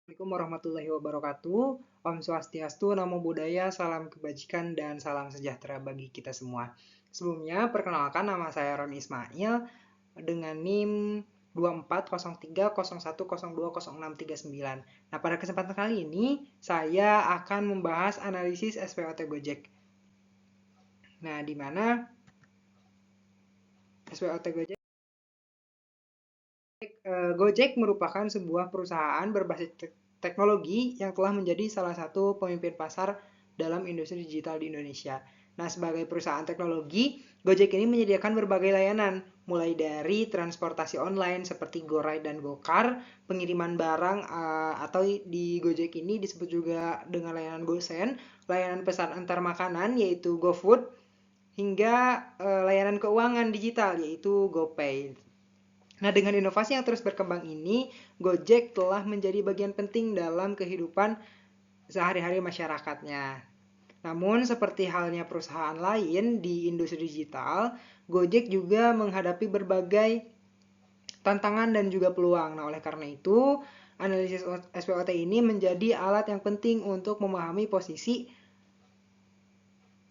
Assalamualaikum warahmatullahi wabarakatuh. Om Swastiastu, Namo Buddhaya, salam kebajikan dan salam sejahtera bagi kita semua. Sebelumnya, perkenalkan nama saya Roni Ismail dengan NIM 240301020639. Nah, pada kesempatan kali ini saya akan membahas analisis SPOT Gojek. Nah, di mana SPOT Gojek merupakan sebuah perusahaan berbasis teknologi yang telah menjadi salah satu pemimpin pasar dalam industri digital di Indonesia. Nah, sebagai perusahaan teknologi, Gojek ini menyediakan berbagai layanan, mulai dari transportasi online seperti GoRide dan GoCar, pengiriman barang atau di Gojek ini disebut juga dengan layanan GoSend, layanan pesan antar makanan yaitu GoFood, hingga layanan keuangan digital yaitu GoPay. Nah, dengan inovasi yang terus berkembang ini, Gojek telah menjadi bagian penting dalam kehidupan sehari-hari masyarakatnya. Namun, seperti halnya perusahaan lain di industri digital, Gojek juga menghadapi berbagai tantangan dan juga peluang. Nah, oleh karena itu, analisis SPOT ini menjadi alat yang penting untuk memahami posisi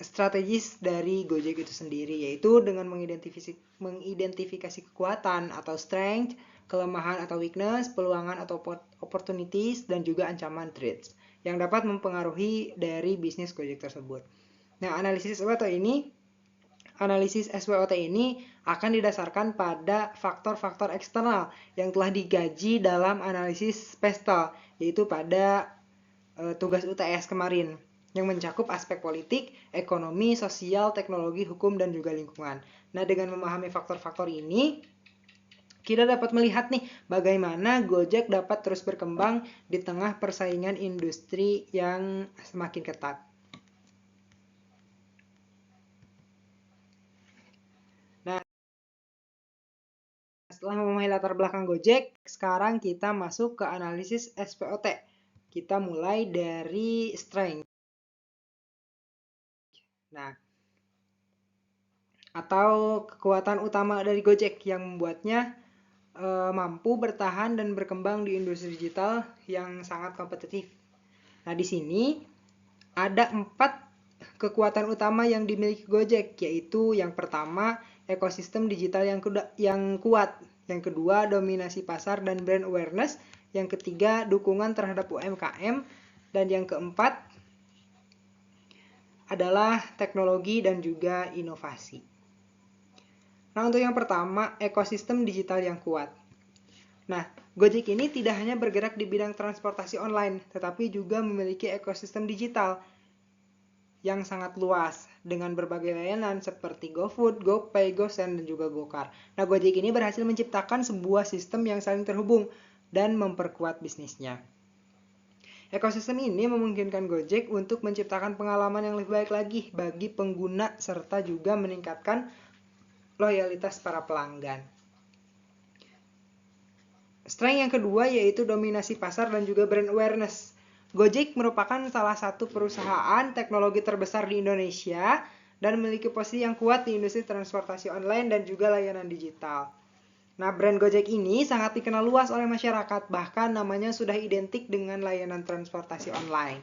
strategis dari Gojek itu sendiri, yaitu dengan mengidentifikasi kekuatan atau strength, kelemahan atau weakness, peluangan atau opportunities, dan juga ancaman threats yang dapat mempengaruhi dari bisnis Gojek tersebut. Nah, analisis SWOT ini akan didasarkan pada faktor-faktor eksternal yang telah digaji dalam analisis PESTEL, yaitu pada tugas UTS kemarin, yang mencakup aspek politik, ekonomi, sosial, teknologi, hukum, dan juga lingkungan. Nah, dengan memahami faktor-faktor ini, kita dapat melihat nih bagaimana Gojek dapat terus berkembang di tengah persaingan industri yang semakin ketat. Nah, setelah memahami latar belakang Gojek, sekarang kita masuk ke analisis SPOT. Kita mulai dari strength. Nah, atau kekuatan utama dari Gojek yang membuatnya mampu bertahan dan berkembang di industri digital yang sangat kompetitif. Nah, di sini ada 4 kekuatan utama yang dimiliki Gojek, yaitu yang pertama, ekosistem digital yang kuat. Yang kedua, dominasi pasar dan brand awareness. Yang ketiga, dukungan terhadap UMKM. Dan yang keempat adalah teknologi dan juga inovasi. Nah, untuk yang pertama, ekosistem digital yang kuat. Nah, Gojek ini tidak hanya bergerak di bidang transportasi online, tetapi juga memiliki ekosistem digital yang sangat luas dengan berbagai layanan seperti GoFood, GoPay, GoSend, dan juga GoCar. Nah, Gojek ini berhasil menciptakan sebuah sistem yang saling terhubung dan memperkuat bisnisnya. Ekosistem ini memungkinkan Gojek untuk menciptakan pengalaman yang lebih baik lagi bagi pengguna serta juga meningkatkan loyalitas para pelanggan. Strength yang kedua yaitu dominasi pasar dan juga brand awareness. Gojek merupakan salah satu perusahaan teknologi terbesar di Indonesia dan memiliki posisi yang kuat di industri transportasi online dan juga layanan digital. Nah, brand Gojek ini sangat dikenal luas oleh masyarakat, bahkan namanya sudah identik dengan layanan transportasi online.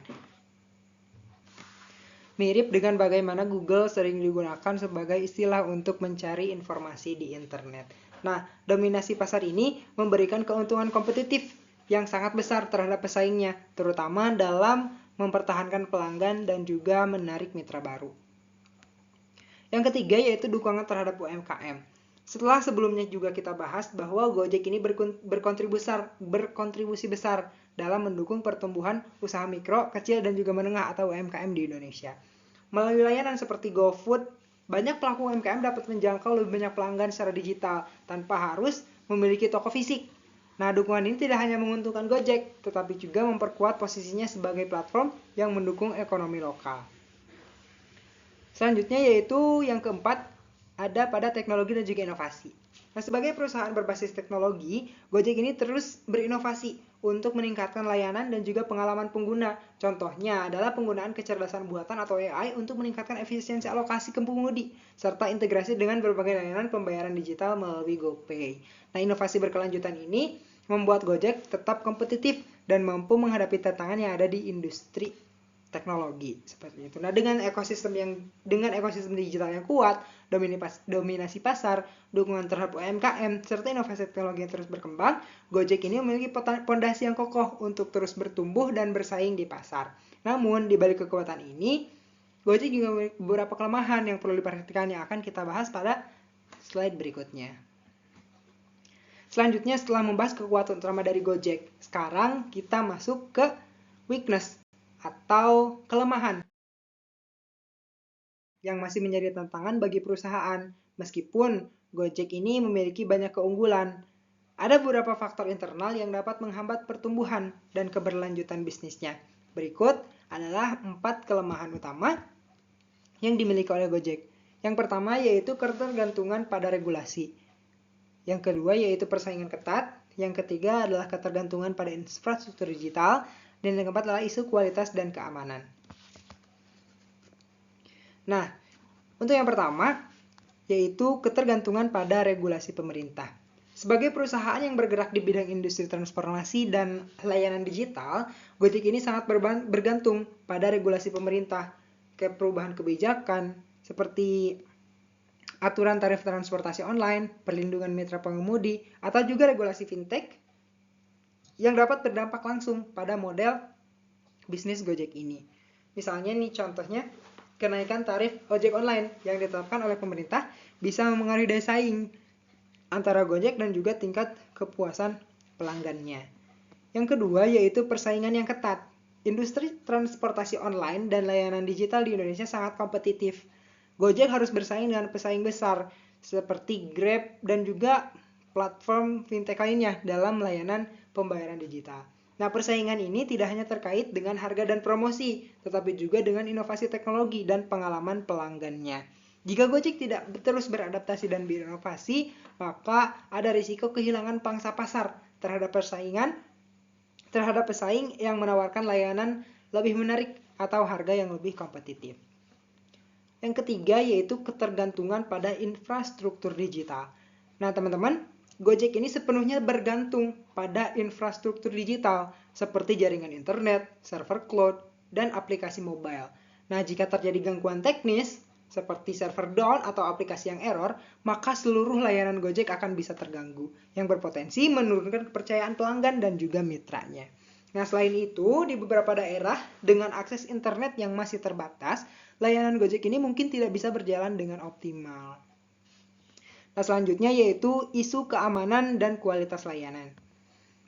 Mirip dengan bagaimana Google sering digunakan sebagai istilah untuk mencari informasi di internet. Nah, dominasi pasar ini memberikan keuntungan kompetitif yang sangat besar terhadap pesaingnya, terutama dalam mempertahankan pelanggan dan juga menarik mitra baru. Yang ketiga yaitu dukungan terhadap UMKM. Setelah sebelumnya juga kita bahas bahwa Gojek ini berkontribusi besar dalam mendukung pertumbuhan usaha mikro, kecil, dan juga menengah atau UMKM di Indonesia. Melalui layanan seperti GoFood, banyak pelaku UMKM dapat menjangkau lebih banyak pelanggan secara digital tanpa harus memiliki toko fisik. Nah, dukungan ini tidak hanya menguntungkan Gojek, tetapi juga memperkuat posisinya sebagai platform yang mendukung ekonomi lokal. Selanjutnya yaitu yang keempat, ada pada teknologi dan juga inovasi. Nah, sebagai perusahaan berbasis teknologi, Gojek ini terus berinovasi untuk meningkatkan layanan dan juga pengalaman pengguna. Contohnya adalah penggunaan kecerdasan buatan atau AI untuk meningkatkan efisiensi alokasi ke pengemudi, serta integrasi dengan berbagai layanan pembayaran digital melalui GoPay. Nah, inovasi berkelanjutan ini membuat Gojek tetap kompetitif dan mampu menghadapi tantangan yang ada di industri teknologi seperti itu. Nah, dengan ekosistem digital yang kuat, dominasi pasar, dukungan terhadap UMKM, serta inovasi teknologi yang terus berkembang, Gojek ini memiliki fondasi yang kokoh untuk terus bertumbuh dan bersaing di pasar. Namun, di balik kekuatan ini, Gojek juga memiliki beberapa kelemahan yang perlu diperhatikan yang akan kita bahas pada slide berikutnya. Selanjutnya, setelah membahas kekuatan utama dari Gojek, sekarang kita masuk ke weakness atau kelemahan yang masih menjadi tantangan bagi perusahaan. Meskipun Gojek ini memiliki banyak keunggulan, ada beberapa faktor internal yang dapat menghambat pertumbuhan dan keberlanjutan bisnisnya. Berikut adalah 4 kelemahan utama yang dimiliki oleh Gojek. Yang pertama yaitu ketergantungan pada regulasi. Yang kedua yaitu persaingan ketat. Yang ketiga adalah ketergantungan pada infrastruktur digital. Dan yang keempat adalah isu kualitas dan keamanan. Nah, untuk yang pertama, yaitu ketergantungan pada regulasi pemerintah. Sebagai perusahaan yang bergerak di bidang industri transformasi dan layanan digital, Gojek ini sangat bergantung pada regulasi pemerintah, kayak perubahan kebijakan, seperti aturan tarif transportasi online, perlindungan mitra pengemudi, atau juga regulasi fintech yang dapat berdampak langsung pada model bisnis Gojek ini. Misalnya nih contohnya, kenaikan tarif ojek online yang ditetapkan oleh pemerintah bisa mempengaruhi daya saing antara Gojek dan juga tingkat kepuasan pelanggannya. Yang kedua yaitu persaingan yang ketat. Industri transportasi online dan layanan digital di Indonesia sangat kompetitif. Gojek harus bersaing dengan pesaing besar seperti Grab dan juga platform fintech lainnya dalam layanan pembayaran digital. Nah, persaingan ini tidak hanya terkait dengan harga dan promosi, tetapi juga dengan inovasi teknologi dan pengalaman pelanggannya. Jika Gojek tidak terus beradaptasi dan berinovasi, maka ada risiko kehilangan pangsa pasar terhadap pesaing yang menawarkan layanan lebih menarik atau harga yang lebih kompetitif. Yang ketiga yaitu ketergantungan pada infrastruktur digital. Nah, teman-teman, Gojek ini sepenuhnya bergantung pada infrastruktur digital seperti jaringan internet, server cloud, dan aplikasi mobile. Nah, jika terjadi gangguan teknis seperti server down atau aplikasi yang error, maka seluruh layanan Gojek akan bisa terganggu, yang berpotensi menurunkan kepercayaan pelanggan dan juga mitranya. Nah, selain itu, di beberapa daerah dengan akses internet yang masih terbatas, layanan Gojek ini mungkin tidak bisa berjalan dengan optimal. Nah, selanjutnya yaitu isu keamanan dan kualitas layanan.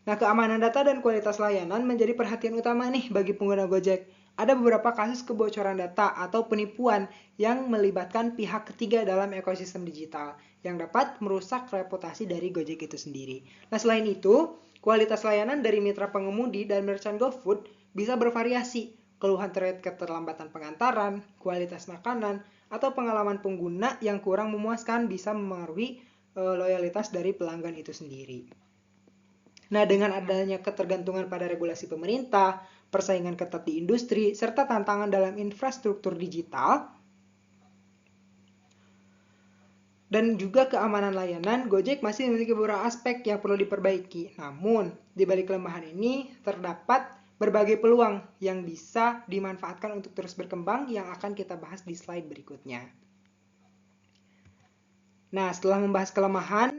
Nah, keamanan data dan kualitas layanan menjadi perhatian utama nih bagi pengguna Gojek. Ada beberapa kasus kebocoran data atau penipuan yang melibatkan pihak ketiga dalam ekosistem digital yang dapat merusak reputasi dari Gojek itu sendiri. Nah, selain itu, kualitas layanan dari mitra pengemudi dan merchant GoFood bisa bervariasi. Keluhan terkait keterlambatan pengantaran, kualitas makanan, atau pengalaman pengguna yang kurang memuaskan bisa memengaruhi loyalitas dari pelanggan itu sendiri. Nah, dengan adanya ketergantungan pada regulasi pemerintah, persaingan ketat di industri, serta tantangan dalam infrastruktur digital, dan juga keamanan layanan, Gojek masih memiliki beberapa aspek yang perlu diperbaiki. Namun, di balik kelemahan ini terdapat berbagai peluang yang bisa dimanfaatkan untuk terus berkembang yang akan kita bahas di slide berikutnya. Nah, setelah membahas kelemahan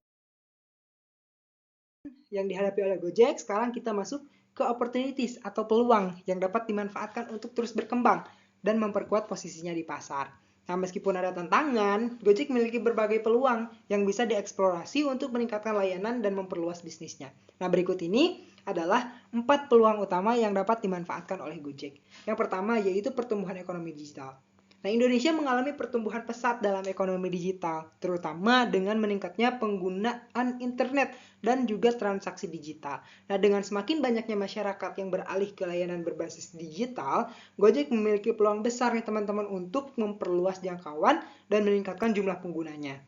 yang dihadapi oleh Gojek, sekarang kita masuk ke opportunities atau peluang yang dapat dimanfaatkan untuk terus berkembang dan memperkuat posisinya di pasar. Nah, meskipun ada tantangan, Gojek memiliki berbagai peluang yang bisa dieksplorasi untuk meningkatkan layanan dan memperluas bisnisnya. Nah, berikut ini adalah 4 peluang utama yang dapat dimanfaatkan oleh Gojek. Yang pertama yaitu pertumbuhan ekonomi digital. Nah, Indonesia mengalami pertumbuhan pesat dalam ekonomi digital, terutama dengan meningkatnya penggunaan internet dan juga transaksi digital. Nah, dengan semakin banyaknya masyarakat yang beralih ke layanan berbasis digital, Gojek memiliki peluang besar nih teman-teman untuk memperluas jangkauan dan meningkatkan jumlah penggunanya.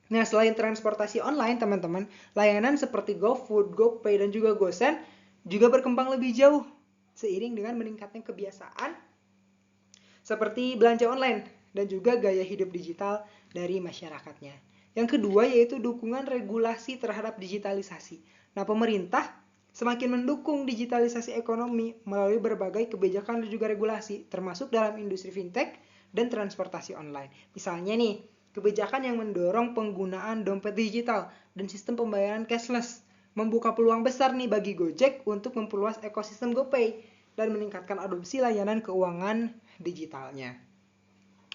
Nah, selain transportasi online, teman-teman, layanan seperti GoFood, GoPay, dan juga GoSend juga berkembang lebih jauh seiring dengan meningkatnya kebiasaan seperti belanja online dan juga gaya hidup digital dari masyarakatnya. Yang kedua yaitu dukungan regulasi terhadap digitalisasi. Nah, pemerintah semakin mendukung digitalisasi ekonomi melalui berbagai kebijakan dan juga regulasi, termasuk dalam industri fintech dan transportasi online. Misalnya nih, kebijakan yang mendorong penggunaan dompet digital dan sistem pembayaran cashless membuka peluang besar nih bagi Gojek untuk memperluas ekosistem GoPay dan meningkatkan adopsi layanan keuangan digitalnya.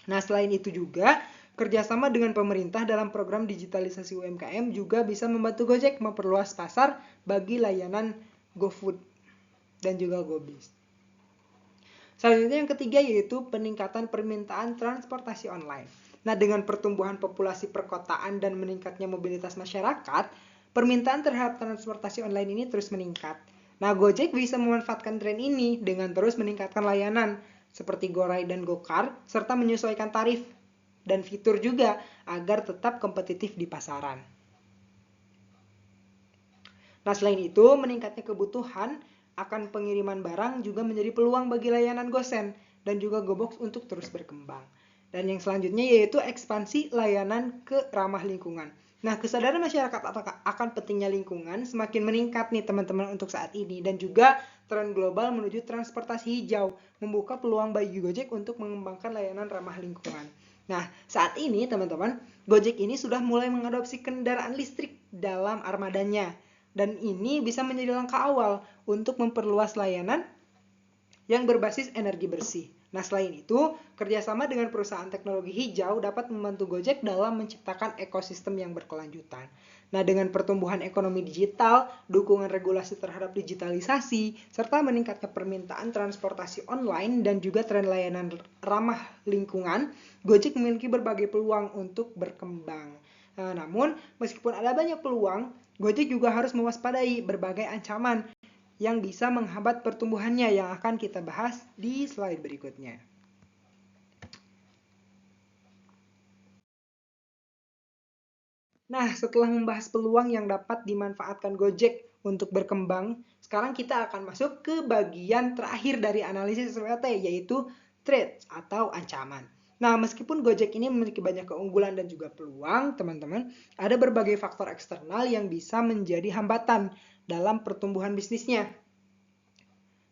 Nah, selain itu juga, kerjasama dengan pemerintah dalam program digitalisasi UMKM juga bisa membantu Gojek memperluas pasar bagi layanan GoFood dan juga GoBiz. Selanjutnya yang ketiga yaitu peningkatan permintaan transportasi online. Nah, dengan pertumbuhan populasi perkotaan dan meningkatnya mobilitas masyarakat, permintaan terhadap transportasi online ini terus meningkat. Nah, Gojek bisa memanfaatkan tren ini dengan terus meningkatkan layanan seperti GoRide dan GoCar, serta menyesuaikan tarif dan fitur juga agar tetap kompetitif di pasaran. Nah, selain itu, meningkatnya kebutuhan akan pengiriman barang juga menjadi peluang bagi layanan GoSend dan juga GoBox untuk terus berkembang. Dan yang selanjutnya yaitu ekspansi layanan ke ramah lingkungan. Nah, kesadaran masyarakat akan pentingnya lingkungan semakin meningkat nih teman-teman untuk saat ini. Dan juga tren global menuju transportasi hijau membuka peluang bagi Gojek untuk mengembangkan layanan ramah lingkungan. Nah, saat ini teman-teman, Gojek ini sudah mulai mengadopsi kendaraan listrik dalam armadanya. Dan ini bisa menjadi langkah awal untuk memperluas layanan yang berbasis energi bersih. Nah, selain itu, kerjasama dengan perusahaan teknologi hijau dapat membantu Gojek dalam menciptakan ekosistem yang berkelanjutan. Nah, dengan pertumbuhan ekonomi digital, dukungan regulasi terhadap digitalisasi, serta meningkatnya permintaan transportasi online dan juga tren layanan ramah lingkungan, Gojek memiliki berbagai peluang untuk berkembang. Nah, namun, meskipun ada banyak peluang, Gojek juga harus mewaspadai berbagai ancaman yang bisa menghambat pertumbuhannya yang akan kita bahas di slide berikutnya. Nah, setelah membahas peluang yang dapat dimanfaatkan Gojek untuk berkembang, sekarang kita akan masuk ke bagian terakhir dari analisis SWOT, yaitu threats atau ancaman. Nah, meskipun Gojek ini memiliki banyak keunggulan dan juga peluang, teman-teman, ada berbagai faktor eksternal yang bisa menjadi hambatan dalam pertumbuhan bisnisnya.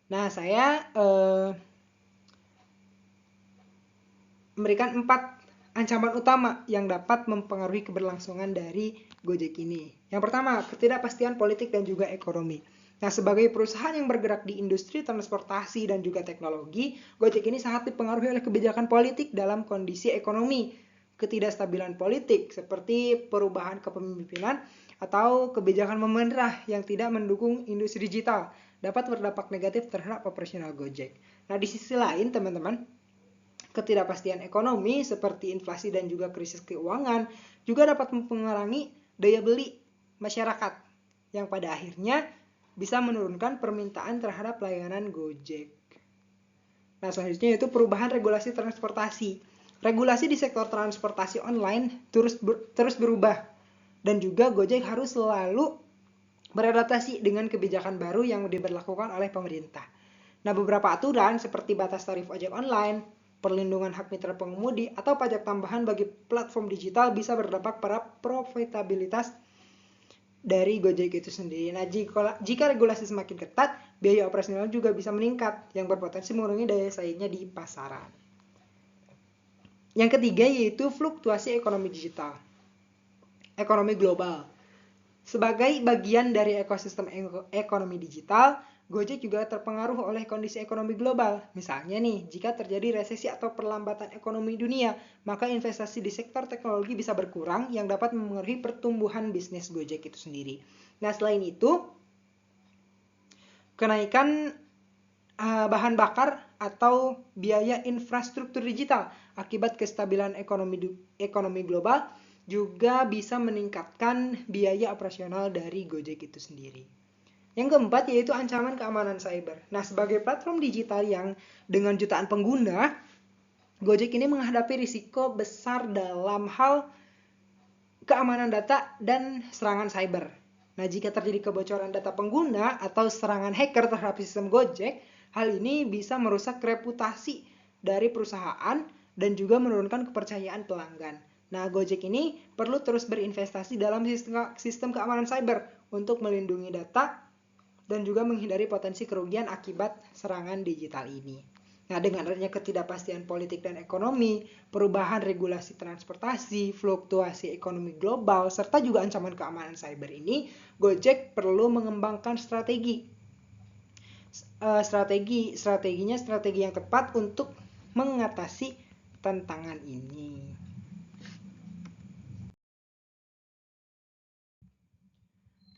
Nah, saya memberikan 4 ancaman utama yang dapat mempengaruhi keberlangsungan dari Gojek ini. Yang pertama, ketidakpastian politik dan juga ekonomi. Nah, sebagai perusahaan yang bergerak di industri transportasi dan juga teknologi, Gojek ini sangat dipengaruhi oleh kebijakan politik dalam kondisi ekonomi. Ketidakstabilan politik seperti perubahan kepemimpinan atau kebijakan pemerintah yang tidak mendukung industri digital dapat berdampak negatif terhadap operasional Gojek. Nah, di sisi lain, teman-teman, ketidakpastian ekonomi seperti inflasi dan juga krisis keuangan juga dapat mempengaruhi daya beli masyarakat yang pada akhirnya bisa menurunkan permintaan terhadap layanan Gojek. Nah, selanjutnya yaitu perubahan regulasi transportasi. Regulasi di sektor transportasi online terus berubah dan juga Gojek harus selalu beradaptasi dengan kebijakan baru yang diberlakukan oleh pemerintah. Nah, beberapa aturan seperti batas tarif ojek online, perlindungan hak mitra pengemudi, atau pajak tambahan bagi platform digital bisa berdampak pada profitabilitas dari Gojek itu sendiri. Nah, jika regulasi semakin ketat, biaya operasional juga bisa meningkat, yang berpotensi mengurangi daya saingnya di pasaran. Yang ketiga yaitu fluktuasi ekonomi digital. Ekonomi global. Sebagai bagian dari ekosistem ekonomi digital, Gojek juga terpengaruh oleh kondisi ekonomi global. Misalnya nih, jika terjadi resesi atau perlambatan ekonomi dunia, maka investasi di sektor teknologi bisa berkurang yang dapat mempengaruhi pertumbuhan bisnis Gojek itu sendiri. Nah, selain itu, kenaikan bahan bakar atau biaya infrastruktur digital akibat kestabilan ekonomi global juga bisa meningkatkan biaya operasional dari Gojek itu sendiri. Yang keempat yaitu ancaman keamanan cyber. Nah, sebagai platform digital yang dengan jutaan pengguna, Gojek ini menghadapi risiko besar dalam hal keamanan data dan serangan cyber. Nah, jika terjadi kebocoran data pengguna atau serangan hacker terhadap sistem Gojek, hal ini bisa merusak reputasi dari perusahaan dan juga menurunkan kepercayaan pelanggan. Nah, Gojek ini perlu terus berinvestasi dalam sistem keamanan cyber untuk melindungi data dan juga menghindari potensi kerugian akibat serangan digital ini. Nah, dengan adanya ketidakpastian politik dan ekonomi, perubahan regulasi transportasi, fluktuasi ekonomi global, serta juga ancaman keamanan cyber ini, Gojek perlu mengembangkan strategi yang tepat untuk mengatasi tantangan ini.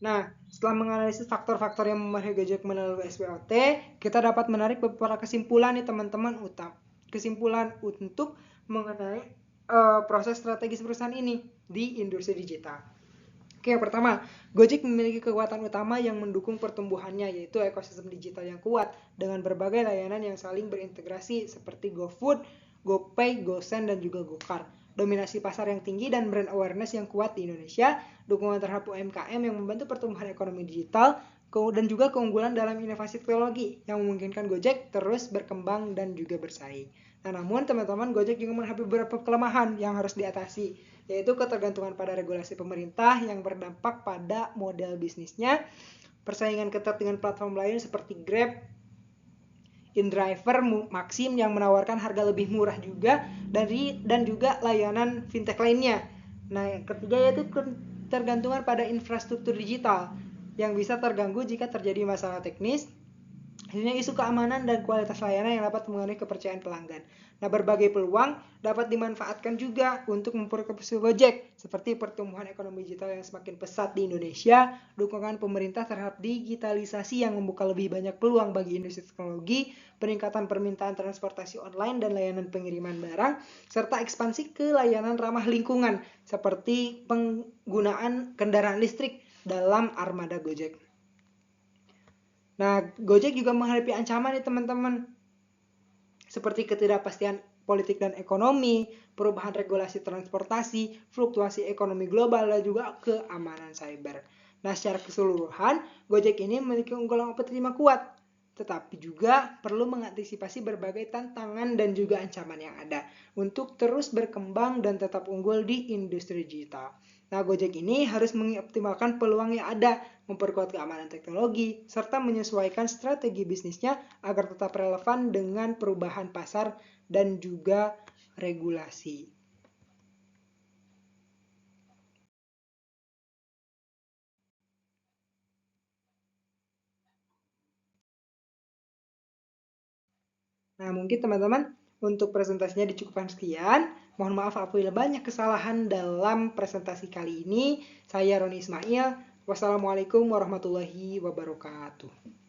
Nah, setelah menganalisis faktor-faktor yang mempengaruhi Gojek melalui SWOT, kita dapat menarik beberapa kesimpulan nih teman-teman kesimpulan untuk mengenai proses strategis perusahaan ini di industri digital. Oke, yang pertama, Gojek memiliki kekuatan utama yang mendukung pertumbuhannya, yaitu ekosistem digital yang kuat dengan berbagai layanan yang saling berintegrasi seperti GoFood, GoPay, GoSend, dan juga GoCar. Dominasi pasar yang tinggi dan brand awareness yang kuat di Indonesia, dukungan terhadap UMKM yang membantu pertumbuhan ekonomi digital, dan juga keunggulan dalam inovasi teknologi yang memungkinkan Gojek terus berkembang dan juga bersaing. Nah, namun teman-teman, Gojek juga menghadapi beberapa kelemahan yang harus diatasi, yaitu ketergantungan pada regulasi pemerintah yang berdampak pada model bisnisnya, persaingan ketat dengan platform lain seperti Grab, InDriver, Maxim yang menawarkan harga lebih murah juga, dan juga layanan fintech lainnya. Nah, yang ketiga yaitu ketergantungan pada infrastruktur digital yang bisa terganggu jika terjadi masalah teknis. Hasilnya isu keamanan dan kualitas layanan yang dapat mengenai kepercayaan pelanggan. Nah, berbagai peluang dapat dimanfaatkan juga untuk memperkuat Gojek, seperti pertumbuhan ekonomi digital yang semakin pesat di Indonesia, dukungan pemerintah terhadap digitalisasi yang membuka lebih banyak peluang bagi industri teknologi, peningkatan permintaan transportasi online dan layanan pengiriman barang, serta ekspansi ke layanan ramah lingkungan, seperti penggunaan kendaraan listrik dalam armada Gojek. Nah, Gojek juga menghadapi ancaman nih teman-teman, seperti ketidakpastian politik dan ekonomi, perubahan regulasi transportasi, fluktuasi ekonomi global, dan juga keamanan cyber. Nah, secara keseluruhan, Gojek ini memiliki unggulan kompetitif kuat, tetapi juga perlu mengantisipasi berbagai tantangan dan juga ancaman yang ada untuk terus berkembang dan tetap unggul di industri digital. Nah, Gojek ini harus mengoptimalkan peluang yang ada, memperkuat keamanan teknologi, serta menyesuaikan strategi bisnisnya agar tetap relevan dengan perubahan pasar dan juga regulasi. Nah, mungkin teman-teman untuk presentasinya dicukupkan sekian. Mohon maaf apabila banyak kesalahan dalam presentasi kali ini. Saya Roni Ismail. Wassalamualaikum warahmatullahi wabarakatuh.